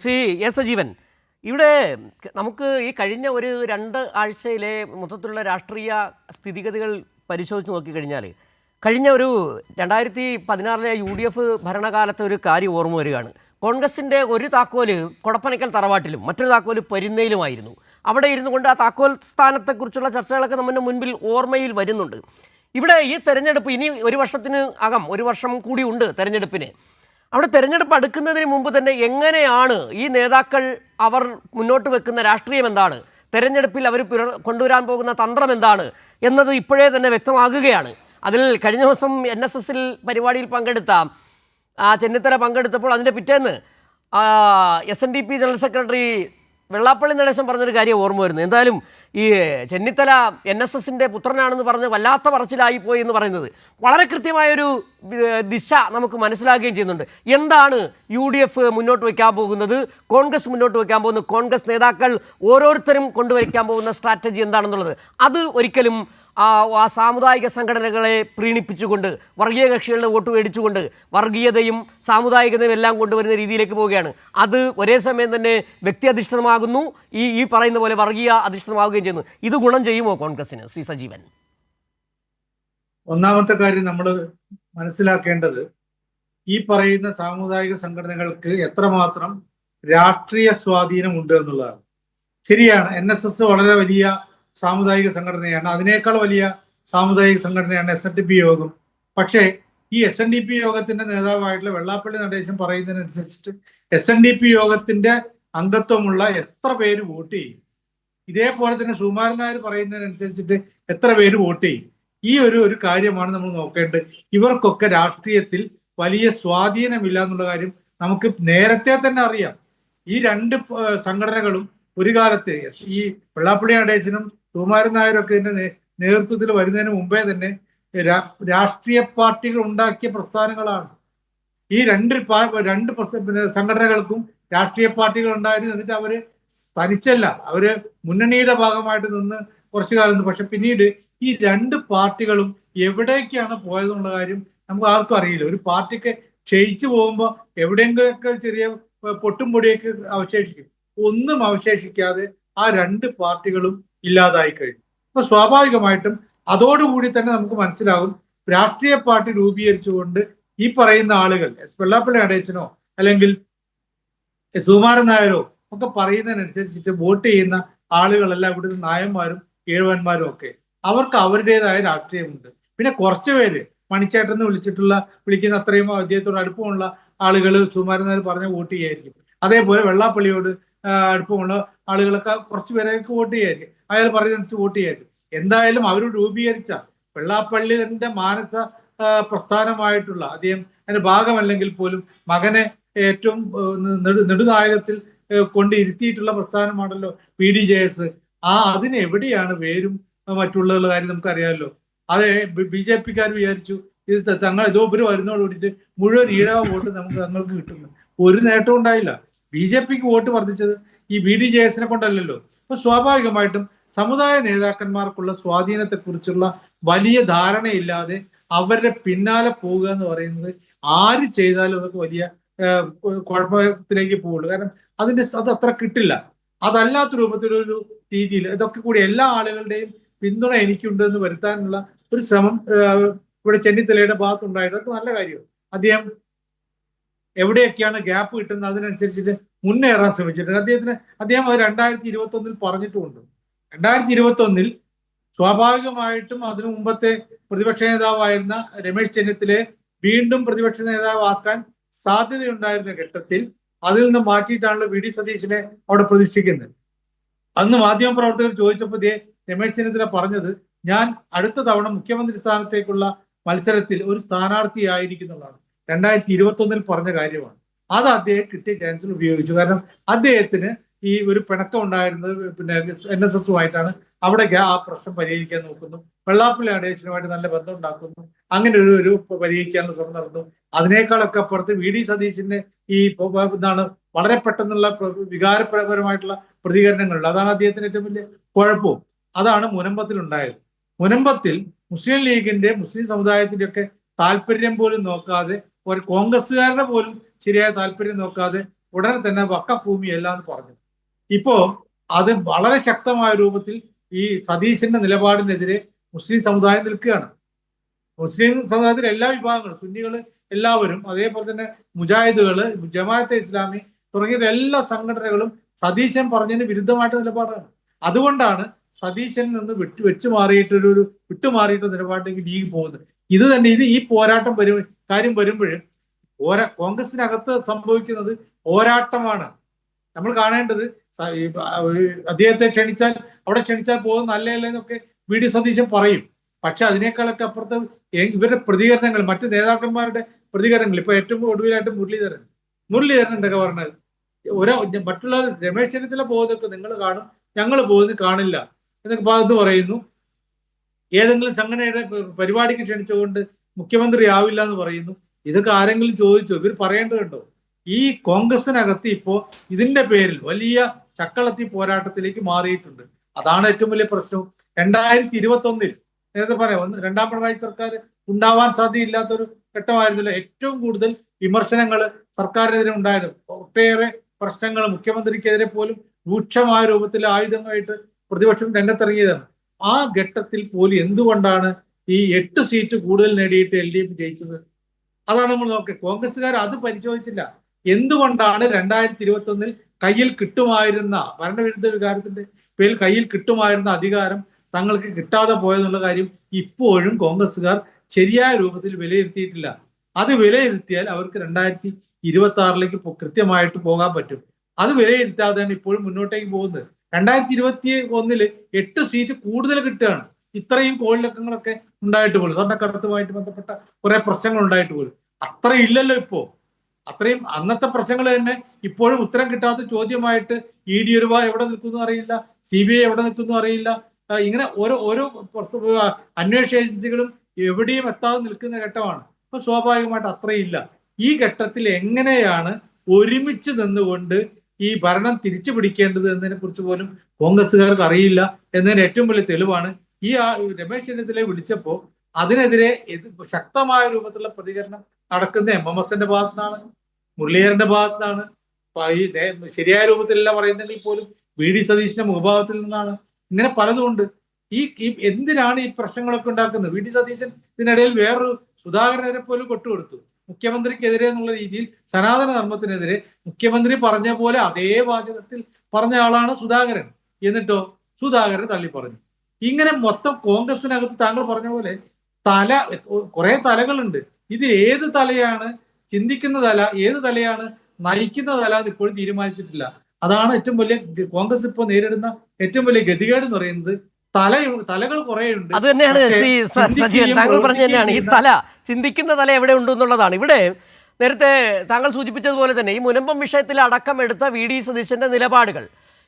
Shri S Sajeevan, ഇവിടെ നമുക്ക് ഈ കഴിഞ്ഞ ഒരു 2 ആഴ്ചയിലെ മൊത്തത്തിലുള്ള രാഷ്ട്രീയ സ്ഥിതിഗതികൾ പരിശോധിച്ച് നോക്കിക്കഴിഞ്ഞാൽ കഴിഞ്ഞ ഒരു 2016 UDF ഭരണകാലത്തെ ഒരു കാര്യം ഓർമ്മ വരികയാണ്. കോൺഗ്രസിൻ്റെ ഒരു താക്കോല് കൊടപ്പനയ്ക്കൽ തറവാട്ടിലും മറ്റൊരു താക്കോല് പെരുന്നയിലുമായിരുന്നു. അവിടെ ഇരുന്നു കൊണ്ട് ആ താക്കോൽ സ്ഥാനത്തെക്കുറിച്ചുള്ള ചർച്ചകളൊക്കെ നമ്മുടെ മുൻപിൽ ഓർമ്മയിൽ വരുന്നുണ്ട്. ഇവിടെ ഈ തെരഞ്ഞെടുപ്പ് ഇനി ഒരു വർഷത്തിന് അകം, ഒരു വർഷം കൂടി ഉണ്ട് തെരഞ്ഞെടുപ്പിന്. അവിടെ തെരഞ്ഞെടുപ്പ് അടുക്കുന്നതിന് മുമ്പ് തന്നെ എങ്ങനെയാണ് ഈ നേതാക്കൾ അവർ മുന്നോട്ട് വെക്കുന്ന രാഷ്ട്രീയം എന്താണ്, തെരഞ്ഞെടുപ്പിൽ അവർ കൊണ്ടുവരാൻ പോകുന്ന തന്ത്രം എന്താണ് എന്നത് ഇപ്പോഴേ തന്നെ വ്യക്തമാകുകയാണ്. അതിൽ കഴിഞ്ഞ ദിവസം NSSൽ പരിപാടിയിൽ പങ്കെടുത്ത ചെന്നിത്തല പങ്കെടുത്തപ്പോൾ അതിൻ്റെ പിറ്റേന്ന് SNDP general secretary Vellappally Natesan പറഞ്ഞൊരു കാര്യം ഓർമ്മ വരുന്നു. എന്തായാലും ഈ ചെന്നിത്തല NSSൻ്റെ പുത്രനാണെന്ന് പറഞ്ഞ് വല്ലാത്ത പറച്ചിലായിപ്പോയി എന്ന് പറയുന്നത് വളരെ കൃത്യമായൊരു ദിശ നമുക്ക് മനസ്സിലാക്കുകയും ചെയ്യുന്നുണ്ട്. എന്താണ് UDF മുന്നോട്ട് വയ്ക്കാൻ പോകുന്നത്, കോൺഗ്രസ് മുന്നോട്ട് വയ്ക്കാൻ പോകുന്നത്, കോൺഗ്രസ് നേതാക്കൾ ഓരോരുത്തരും കൊണ്ടുവയ്ക്കാൻ പോകുന്ന സ്ട്രാറ്റജി എന്താണെന്നുള്ളത്, അത് ഒരിക്കലും ആ സാമുദായിക സംഘടനകളെ പ്രീണിപ്പിച്ചുകൊണ്ട് വർഗീയ കക്ഷികളുടെ വോട്ട് മേടിച്ചുകൊണ്ട് വർഗീയതയും സാമുദായികതയും എല്ലാം കൊണ്ടുവരുന്ന രീതിയിലേക്ക് പോവുകയാണ്. അത് ഒരേ സമയം തന്നെ വ്യക്തി അധിഷ്ഠിതമാകുന്നു, ഈ പറയുന്ന പോലെ വർഗീയ അധിഷ്ഠിതമാവുകയും ചെയ്യുന്നു. ഇത് ഗുണം ചെയ്യുമോ കോൺഗ്രസിന്, ശ്രീ സജീവൻ? ഒന്നാമത്തെ കാര്യം നമ്മൾ മനസ്സിലാക്കേണ്ടത്, ഈ പറയുന്ന സാമുദായിക സംഘടനകൾക്ക് എത്രമാത്രം രാഷ്ട്രീയ സ്വാധീനമുണ്ട് എന്നുള്ളതാണ്. ശരിയാണ്, NSS വളരെ വലിയ സാമുദായിക സംഘടനയാണ്, അതിനേക്കാൾ വലിയ സാമുദായിക സംഘടനയാണ് SNDP യോഗം. പക്ഷേ ഈ SNDP യോഗത്തിന്റെ നേതാവായിട്ടുള്ള വെള്ളാപ്പള്ളി നടേശൻ പറയുന്നതിനനുസരിച്ചിട്ട് SNDP യോഗത്തിന്റെ അംഗത്വമുള്ള എത്ര പേര് വോട്ട് ചെയ്യും, ഇതേപോലെ തന്നെ സുകുമാരൻ നായർ പറയുന്നതിനനുസരിച്ചിട്ട് എത്ര പേര് വോട്ട് ചെയ്യും, ഈ ഒരു കാര്യമാണ് നമ്മൾ നോക്കേണ്ടത്. ഇവർക്കൊക്കെ രാഷ്ട്രീയത്തിൽ വലിയ സ്വാധീനമില്ല എന്നുള്ള കാര്യം നമുക്ക് നേരത്തെ തന്നെ അറിയാം. ഈ രണ്ട് സംഘടനകളും ഒരു കാലത്ത് ഈ വെള്ളാപ്പള്ളി നടേശനും സുകുമാരൻ നായരും ഒക്കെ ഇതിന്റെ നേതൃത്വത്തിൽ വരുന്നതിന് മുമ്പേ തന്നെ രാഷ്ട്രീയ പാർട്ടികൾ ഉണ്ടാക്കിയ പ്രസ്ഥാനങ്ങളാണ്. ഈ രണ്ട് സംഘടനകൾക്കും രാഷ്ട്രീയ പാർട്ടികൾ ഉണ്ടായിരുന്നു. എന്നിട്ട് അവര് തനിച്ചല്ല, അവര് മുന്നണിയുടെ ഭാഗമായിട്ട് നിന്ന് കുറച്ചു കാലം. പക്ഷെ പിന്നീട് ഈ രണ്ട് പാർട്ടികളും എവിടേക്കാണ് പോയതെന്നുള്ള കാര്യം നമുക്ക് ആർക്കും അറിയില്ല. ഒരു പാർട്ടിക്ക് ക്ഷയിച്ചു പോകുമ്പോൾ എവിടെയെങ്കിലൊക്കെ ചെറിയ പൊട്ടും പൊടിയൊക്കെ അവശേഷിക്കും. ഒന്നും അവശേഷിക്കാതെ ആ രണ്ട് പാർട്ടികളും ഇല്ലാതായി കഴിഞ്ഞു. അപ്പൊ സ്വാഭാവികമായിട്ടും അതോടുകൂടി തന്നെ നമുക്ക് മനസ്സിലാകും, രാഷ്ട്രീയ പാർട്ടി രൂപീകരിച്ചുകൊണ്ട് ഈ പറയുന്ന ആളുകൾ, വെള്ളാപ്പള്ളി നടേശനോ അല്ലെങ്കിൽ സുകുമാരൻ നായരോ ഒക്കെ പറയുന്നതിനനുസരിച്ചിട്ട് വോട്ട് ചെയ്യുന്ന ആളുകളെല്ലാം ഇവിടുത്തെ നായന്മാരും ഏഴുവന്മാരും ഒക്കെ അവർക്ക് അവരുടേതായ രാഷ്ട്രീയമുണ്ട്. പിന്നെ കുറച്ചു പേര് മണിച്ചേട്ടൻ വിളിക്കുന്ന അത്രയും അദ്ദേഹത്തോട് അടുപ്പമുള്ള ആളുകൾ സുകുമാരൻ നായർ പറഞ്ഞ വോട്ട് ചെയ്യായിരിക്കും. അതേപോലെ വെള്ളാപ്പള്ളിയോട് അടുപ്പമുള്ള ആളുകളൊക്കെ കുറച്ച് പേരേക്ക് വോട്ട് ചെയ്യായിരിക്കും, അയാൾ പറയുന്നതനുസരിച്ച് വോട്ട് ചെയ്യായിരിക്കും. എന്തായാലും അവർ രൂപീകരിച്ച വെള്ളാപ്പള്ളിന്റെ മാനസ പ്രസ്ഥാനമായിട്ടുള്ള അദ്ദേഹം അതിന്റെ ഭാഗമല്ലെങ്കിൽ പോലും മകനെ ഏറ്റവും നെടുനായകത്തിൽ കൊണ്ടിരുത്തിയിട്ടുള്ള പ്രസ്ഥാനമാണല്ലോ PDJS. അതിന് എവിടെയാണ് വേരും മറ്റുള്ള കാര്യം നമുക്കറിയാമല്ലോ. അതെ, BJPക്കാർ വിചാരിച്ചു ഇത് തങ്ങൾ ഇതോപരി വരുന്നതോട് കൂടിയിട്ട് മുഴുവൻ ഈഴവ വോട്ട് തങ്ങൾക്ക് കിട്ടുന്നു. ഒരു നേട്ടവും ഉണ്ടായില്ല. BJPക്ക് വോട്ട് വർദ്ധിച്ചത് ഈ BDJSനെ കൊണ്ടല്ലല്ലോ. അപ്പൊ സ്വാഭാവികമായിട്ടും സമുദായ നേതാക്കന്മാർക്കുള്ള സ്വാധീനത്തെക്കുറിച്ചുള്ള വലിയ ധാരണയില്ലാതെ അവരുടെ പിന്നാലെ പോവുക എന്ന് പറയുന്നത് ആര് ചെയ്താലും അതൊക്കെ വലിയ കുഴപ്പത്തിലേക്ക് പോവുള്ളൂ. കാരണം അത് അത്ര കിട്ടില്ല. അതല്ലാത്ത രൂപത്തിലൊരു രീതിയിൽ ഇതൊക്കെ കൂടി എല്ലാ ആളുകളുടെയും പിന്തുണ എനിക്കുണ്ടെന്ന് വരുത്താനുള്ള ഒരു ശ്രമം ഇവിടെ ചെന്നിത്തലയുടെ ഭാഗത്തുണ്ടായിട്ട് അത് നല്ല കാര്യമാണ്. എവിടെയൊക്കെയാണ് ഗ്യാപ്പ് കിട്ടുന്നത് അതിനനുസരിച്ചിട്ട് മുന്നേറാൻ ശ്രമിച്ചിട്ടുണ്ട്. അദ്ദേഹം അത് 2021 പറഞ്ഞിട്ടുമുണ്ട്. 2021 സ്വാഭാവികമായിട്ടും അതിനു മുമ്പത്തെ പ്രതിപക്ഷ നേതാവായിരുന്ന രമേശ് ചെന്നിത്തലയെ വീണ്ടും പ്രതിപക്ഷ നേതാവാക്കാൻ സാധ്യതയുണ്ടായിരുന്ന ഘട്ടത്തിൽ അതിൽ നിന്ന് മാറ്റിയിട്ടാണല്ലോ VD സതീശനെ അവിടെ പ്രതീക്ഷിക്കുന്നത്. അന്ന് മാധ്യമപ്രവർത്തകർ ചോദിച്ചപ്പോൾ രമേശ് ചെന്നിത്തല പറഞ്ഞത്, ഞാൻ അടുത്ത തവണ മുഖ്യമന്ത്രി സ്ഥാനത്തേക്കുള്ള മത്സരത്തിൽ ഒരു സ്ഥാനാർത്ഥിയായിരിക്കുന്നുള്ളതാണ്. 2021 പറഞ്ഞ കാര്യമാണ്. അത് അദ്ദേഹം കിട്ടിയ ചാൻസിൽ ഉപയോഗിച്ചു. കാരണം അദ്ദേഹത്തിന് ഈ ഒരു പിണക്കം ഉണ്ടായിരുന്നത് പിന്നെ NSSുമായിട്ടാണ്. അവിടെ ആ പ്രശ്നം പരിഹരിക്കാൻ നോക്കുന്നു. വെള്ളാപ്പള്ളി നടേശനുമായിട്ട് നല്ല ബന്ധം ഉണ്ടാക്കുന്നു. അങ്ങനെ ഒരു പരിഹരിക്കാനുള്ള ശ്രമം നടന്നു. അതിനേക്കാളൊക്കെ അപ്പുറത്ത് VD സതീശന്റെ ഈ എന്താണ് വളരെ പെട്ടെന്നുള്ള വികാരപരമായിട്ടുള്ള പ്രതികരണങ്ങളുണ്ട്. അതാണ് അദ്ദേഹത്തിന് ഏറ്റവും വലിയ കുഴപ്പവും. അതാണ് മുനമ്പത്തിൽ ഉണ്ടായത്. മുനമ്പത്തിൽ മുസ്ലിം ലീഗിന്റെ, മുസ്ലിം സമുദായത്തിന്റെ ഒക്കെ താല്പര്യം പോലും നോക്കാതെ, ഒരു കോൺഗ്രസ്സുകാരുടെ പോലും ശരിയായ താല്പര്യം നോക്കാതെ ഉടനെ തന്നെ വഖഫ് ഭൂമിയല്ല എന്ന് പറഞ്ഞു. ഇപ്പോ അത് വളരെ ശക്തമായ രൂപത്തിൽ ഈ സതീശന്റെ നിലപാടിനെതിരെ മുസ്ലിം സമുദായം നിൽക്കുകയാണ്. മുസ്ലിം സമുദായത്തിലെ എല്ലാ വിഭാഗങ്ങളും, സുന്നികള് എല്ലാവരും, അതേപോലെ തന്നെ മുജാഹിദുകള്, ജമാഅത്തെ ഇസ്ലാമി തുടങ്ങിയ എല്ലാ സംഘടനകളും സതീശൻ പറഞ്ഞതിന് വിരുദ്ധമായിട്ട് നിലപാടാണ്. അതുകൊണ്ടാണ് സതീശനിൽ നിന്ന് വിട്ടുമാറിയിട്ട് നിലപാടിലേക്ക് ലീഗ് പോകുന്നത്. ഇത് തന്നെ ഈ പോരാട്ടം കാര്യം വരുമ്പോഴും കോൺഗ്രസിനകത്ത് സംഭവിക്കുന്നത് പോരാട്ടമാണ്. നമ്മൾ കാണേണ്ടത് അദ്ദേഹത്തെ അവിടെ ക്ഷണിച്ചാൽ പോകുന്ന നല്ലതല്ലേ എന്നൊക്കെ വി.ഡി. സതീശൻ പറയും. പക്ഷെ അതിനേക്കാളൊക്കെ അപ്പുറത്ത് ഇവരുടെ പ്രതികരണങ്ങൾ, മറ്റു നേതാക്കന്മാരുടെ പ്രതികരണങ്ങൾ, ഇപ്പൊ ഏറ്റവും ഒടുവിലായിട്ട് മുരളീധരൻ എന്തൊക്കെ പറഞ്ഞത്, മറ്റുള്ള രമേശ് ചെന്നിത്തല പോകുന്നതൊക്കെ നിങ്ങൾ കാണും, ഞങ്ങൾ പോകുന്നത് കാണില്ല എന്നൊക്കെ ഭാഗത്ത് പറയുന്നു. ഏതെങ്കിലും സംഘടനയുടെ പരിപാടിക്ക് ക്ഷണിച്ചുകൊണ്ട് മുഖ്യമന്ത്രി ആവില്ല എന്ന് പറയുന്നു. ഇതൊക്കെ ആരെങ്കിലും ചോദിച്ചോ? ഇവർ പറയേണ്ടതുണ്ടോ? ഈ കോൺഗ്രസിനകത്ത് ഇപ്പോ ഇതിന്റെ പേരിൽ വലിയ ചക്കളത്തി പോരാട്ടത്തിലേക്ക് മാറിയിട്ടുണ്ട്. അതാണ് ഏറ്റവും വലിയ പ്രശ്നവും. 2021 നേരത്തെ പറയാം, രണ്ടാം പിണറായി സർക്കാർ ഉണ്ടാവാൻ സാധ്യതയില്ലാത്തൊരു ഘട്ടമായിരുന്നില്ല. ഏറ്റവും കൂടുതൽ വിമർശനങ്ങൾ സർക്കാരിനെതിരെ ഉണ്ടായിരുന്നു. ഒട്ടേറെ പ്രശ്നങ്ങൾ മുഖ്യമന്ത്രിക്കെതിരെ പോലും രൂക്ഷമായ രൂപത്തിൽ ആയുധങ്ങളായിട്ട് പ്രതിപക്ഷം രംഗത്തിറങ്ങിയതാണ്. ആ ഘട്ടത്തിൽ പോലും എന്തുകൊണ്ടാണ് ഈ 8 സീറ്റ് കൂടുതൽ നേടിയിട്ട് LDF ജയിച്ചത്? അതാണ് നമ്മൾ നോക്കുക. കോൺഗ്രസ്സുകാർ അത് പരിശോധിച്ചില്ല. എന്തുകൊണ്ടാണ് 2021 കയ്യിൽ കിട്ടുമായിരുന്ന ഭരണവിരുദ്ധ വികാരത്തിന്റെ പേരിൽ കയ്യിൽ കിട്ടുമായിരുന്ന അധികാരം തങ്ങൾക്ക് കിട്ടാതെ പോയെന്നുള്ള കാര്യം ഇപ്പോഴും കോൺഗ്രസ്സുകാർ ശരിയായ രൂപത്തിൽ വിലയിരുത്തിയിട്ടില്ല. അത് വിലയിരുത്തിയാൽ അവർക്ക് 2026 കൃത്യമായിട്ട് പോകാൻ പറ്റും. അത് വിലയിരുത്താതെയാണ് ഇപ്പോഴും മുന്നോട്ടേക്ക് പോകുന്നത്. 2021 8 സീറ്റ് കൂടുതൽ കിട്ടുകയാണ്. ഇത്രയും കോളിളക്കങ്ങളൊക്കെ ഉണ്ടായിട്ട് പോലും, സ്വർണ്ണക്കടത്തുമായിട്ട് ബന്ധപ്പെട്ട കുറെ പ്രശ്നങ്ങൾ ഉണ്ടായിട്ട് പോലും അത്ര ഇല്ലല്ലോ ഇപ്പോ. അത്രയും അന്നത്തെ പ്രശ്നങ്ങൾ തന്നെ ഇപ്പോഴും ഉത്തരം കിട്ടാത്ത ചോദ്യമായിട്ട് ED എവിടെ നിൽക്കുന്നു അറിയില്ല, CBI എവിടെ നിൽക്കുന്നു അറിയില്ല. ഇങ്ങനെ ഓരോ അന്വേഷണ ഏജൻസികളും എവിടെയും എത്താതെ നിൽക്കുന്ന ഘട്ടമാണ്. അപ്പൊ സ്വാഭാവികമായിട്ട് അത്രയില്ല. ഈ ഘട്ടത്തിൽ എങ്ങനെയാണ് ഒരുമിച്ച് നിന്നുകൊണ്ട് ഈ ഭരണം തിരിച്ചു പിടിക്കേണ്ടത് എന്നതിനെ കുറിച്ച് പോലും കോൺഗ്രസ്സുകാർക്ക് അറിയില്ല എന്നതിന് ഏറ്റവും വലിയ തെളിവാണ് ഈ രമേശ് ചെന്നിത്തലയെ വിളിച്ചപ്പോ അതിനെതിരെ ശക്തമായ രൂപത്തിലുള്ള പ്രതികരണം നടക്കുന്ന MMSന്റെ ഭാഗത്തുനിന്നാണ്, മുരളീധരന്റെ ഭാഗത്തുനിന്നാണ്. ശരിയായ രൂപത്തിലല്ല പറയുന്നെങ്കിൽ പോലും വി.ഡി. സതീശന്റെ മുഖഭാവത്തിൽ നിന്നാണ്. ഇങ്ങനെ പലതുമുണ്ട്. എന്തിനാണ് ഈ പ്രശ്നങ്ങളൊക്കെ ഉണ്ടാക്കുന്നത്? വി.ഡി. സതീശൻ ഇതിനിടയിൽ വേറൊരു സുധാകരനെതിരെ പോലും കൊട്ടുകൊടുത്തു. മുഖ്യമന്ത്രിക്കെതിരെ എന്നുള്ള രീതിയിൽ സനാതന ധർമ്മത്തിനെതിരെ മുഖ്യമന്ത്രി പറഞ്ഞ പോലെ അതേ വാചകത്തിൽ പറഞ്ഞ ആളാണ് സുധാകരൻ. എന്നിട്ടോ സുധാകരൻ തള്ളി പറഞ്ഞു. ഇങ്ങനെ മൊത്തം കോൺഗ്രസിനകത്ത് താങ്കൾ പറഞ്ഞ പോലെ കുറെ തലകളുണ്ട്. ഇത് ഏത് തലയാണ് ചിന്തിക്കുന്ന തല, ഏത് തലയാണ് നയിക്കുന്ന തല എന്ന് ഇപ്പോഴും തീരുമാനിച്ചിട്ടില്ല. അതാണ് ഏറ്റവും വലിയ കോൺഗ്രസ് ഇപ്പോൾ നേരിടുന്ന ഏറ്റവും വലിയ ഗതികേട് എന്ന് പറയുന്നത്. തലകൾ കുറേയുണ്ട്. അത് തന്നെയാണ് ശ്രീ സജീവൻ താങ്കൾ പറഞ്ഞു തന്നെയാണ്. ഈ ചിന്തിക്കുന്ന തല എവിടെ ഉണ്ട് എന്നുള്ളതാണ്. ഇവിടെ നേരത്തെ താങ്കൾ സൂചിപ്പിച്ചതുപോലെ തന്നെ ഈ മുനമ്പം വിഷയത്തിൽ അടക്കം എടുത്ത വി.ഡി. സതീശന്റെ നിലപാടുകൾ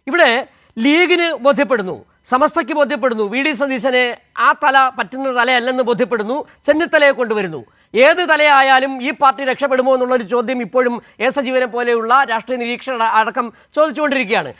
ഇവിടെ ലീഗിന് ബോധ്യപ്പെടുന്നു, സമസ്തയ്ക്ക് ബോധ്യപ്പെടുന്നു, വി.ഡി. സതീശനെ ആ തല പറ്റുന്ന തലയല്ലെന്ന് ബോധ്യപ്പെടുന്നു, ചെന്നിത്തലയെ കൊണ്ടുവരുന്നു. ഏത് തലയായാലും ഈ പാർട്ടി രക്ഷപ്പെടുമോ എന്നുള്ളൊരു ചോദ്യം ഇപ്പോഴും എ സജീവനെ പോലെയുള്ള രാഷ്ട്രീയ നിരീക്ഷകർ അടക്കം ചോദിച്ചുകൊണ്ടിരിക്കുകയാണ്.